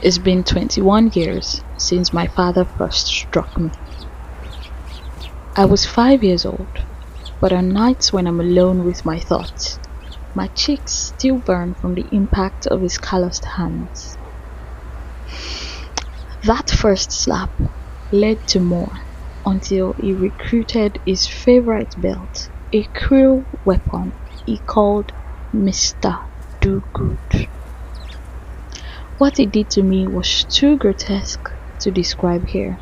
It's been 21 years since my father first struck me. I was 5 years old, but on nights when I'm alone with my thoughts, my cheeks still burn from the impact of his calloused hands. That first slap led to more until he recruited his favorite belt, a cruel weapon he called Mr. Do Good. What he did to me was too grotesque to describe here.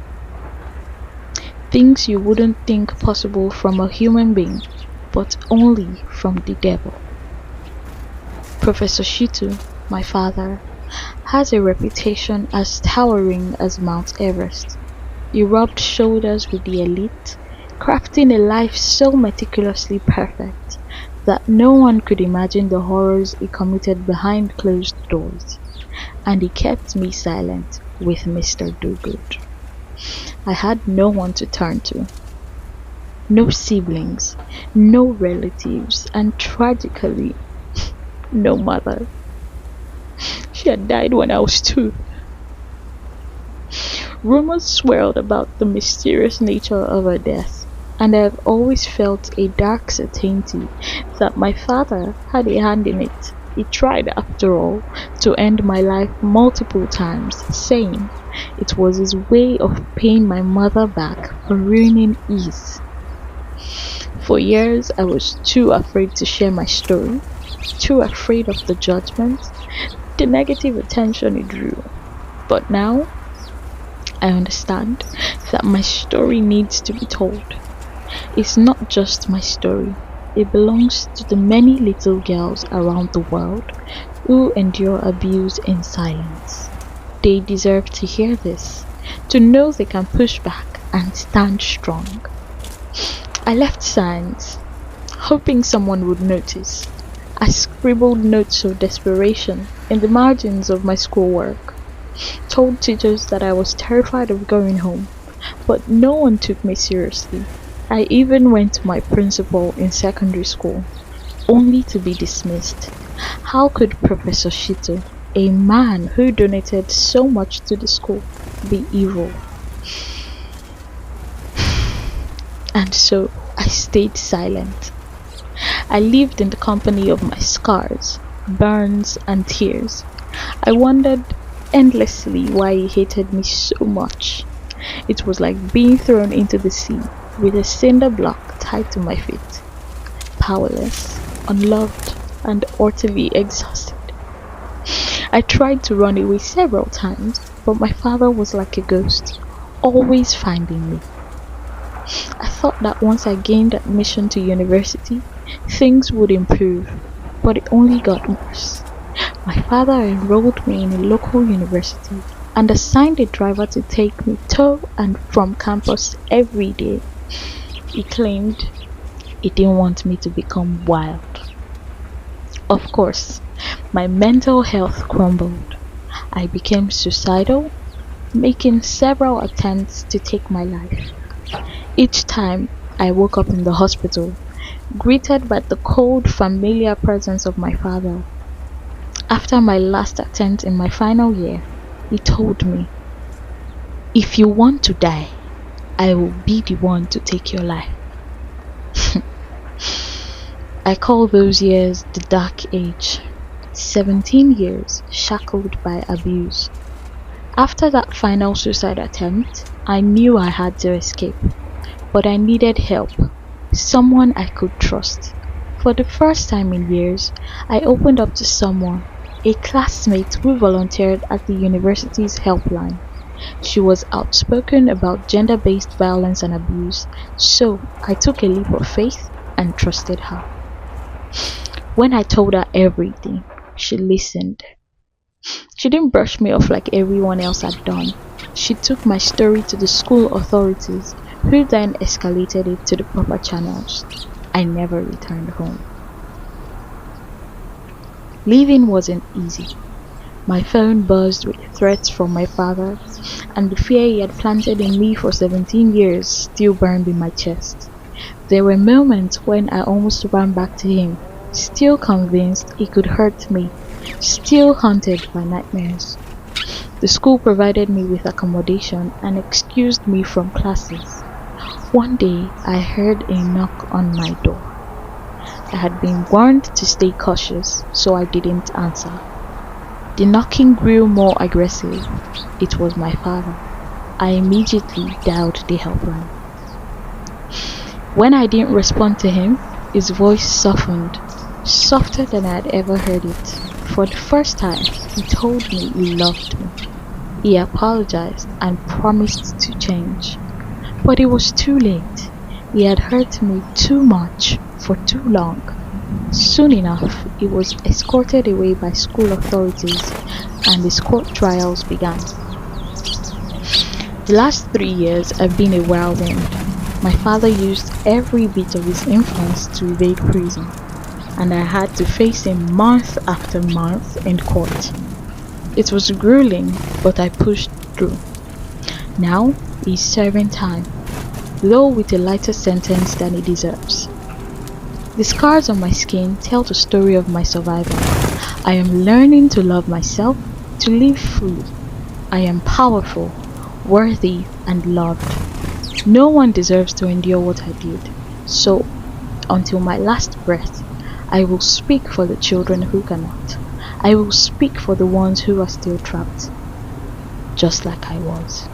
Things you wouldn't think possible from a human being, but only from the devil. Professor Shitu, my father, has a reputation as towering as Mount Everest. He rubbed shoulders with the elite, crafting a life so meticulously perfect that no one could imagine the horrors he committed behind closed doors. And he kept me silent with Mr. Dogood. I had no one to turn to. No siblings, no relatives, and tragically, no mother. She had died when I was 2. Rumors swirled about the mysterious nature of her death, and I have always felt a dark certainty that my father had a hand in it. He tried, after all, to end my life multiple times, saying it was his way of paying my mother back for ruining his. For years, I was too afraid to share my story, too afraid of the judgment, the negative attention it drew. But now, I understand that my story needs to be told. It's not just my story. It belongs to the many little girls around the world who endure abuse in silence. They deserve to hear this, to know they can push back and stand strong. I left signs, hoping someone would notice. I scribbled notes of desperation in the margins of my schoolwork, told teachers that I was terrified of going home, but no one took me seriously. I even went to my principal in secondary school, only to be dismissed. How could Professor Shito, a man who donated so much to the school, be evil? And so I stayed silent. I lived in the company of my scars, burns, and tears. I wondered endlessly why he hated me so much. It was like being thrown into the sea with a cinder block tied to my feet, powerless, unloved, and utterly exhausted. I tried to run away several times, but my father was like a ghost, always finding me. I thought that once I gained admission to university, things would improve, but it only got worse. My father enrolled me in a local university and assigned a driver to take me to and from campus every day. He claimed he didn't want me to become wild. Of course, my mental health crumbled. I became suicidal, making several attempts to take my life. Each time I woke up in the hospital, greeted by the cold, familiar presence of my father. After my last attempt in my final year, he told me, "If you want to die, I will be the one to take your life." I call those years the dark age. 17 years shackled by abuse. After that final suicide attempt, I knew I had to escape, but I needed help, someone I could trust. For the first time in years, I opened up to someone, a classmate who volunteered at the university's helpline. She was outspoken about gender-based violence and abuse, so I took a leap of faith and trusted her. When I told her everything, she listened. She didn't brush me off like everyone else had done. She took my story to the school authorities, who then escalated it to the proper channels. I never returned home. Leaving wasn't easy. My phone buzzed with threats from my father, and the fear he had planted in me for 17 years still burned in my chest. There were moments when I almost ran back to him, still convinced he could hurt me, still haunted by nightmares. The school provided me with accommodation and excused me from classes. One day, I heard a knock on my door. I had been warned to stay cautious, so I didn't answer. The knocking grew more aggressive. It was my father. I immediately dialed the helpline. When I didn't respond to him, his voice softened, softer than I had ever heard it. For the first time, he told me he loved me. He apologized and promised to change. But it was too late. He had hurt me too much for too long. Soon enough, he was escorted away by school authorities and his court trials began. The last 3 years have been a whirlwind. My father used every bit of his influence to evade prison, and I had to face him month after month in court. It was grueling, but I pushed through. Now he's serving time, though with a lighter sentence than he deserves. The scars on my skin tell the story of my survival. I am learning to love myself, to live free. I am powerful, worthy, and loved. No one deserves to endure what I did. So, until my last breath, I will speak for the children who cannot. I will speak for the ones who are still trapped, just like I was.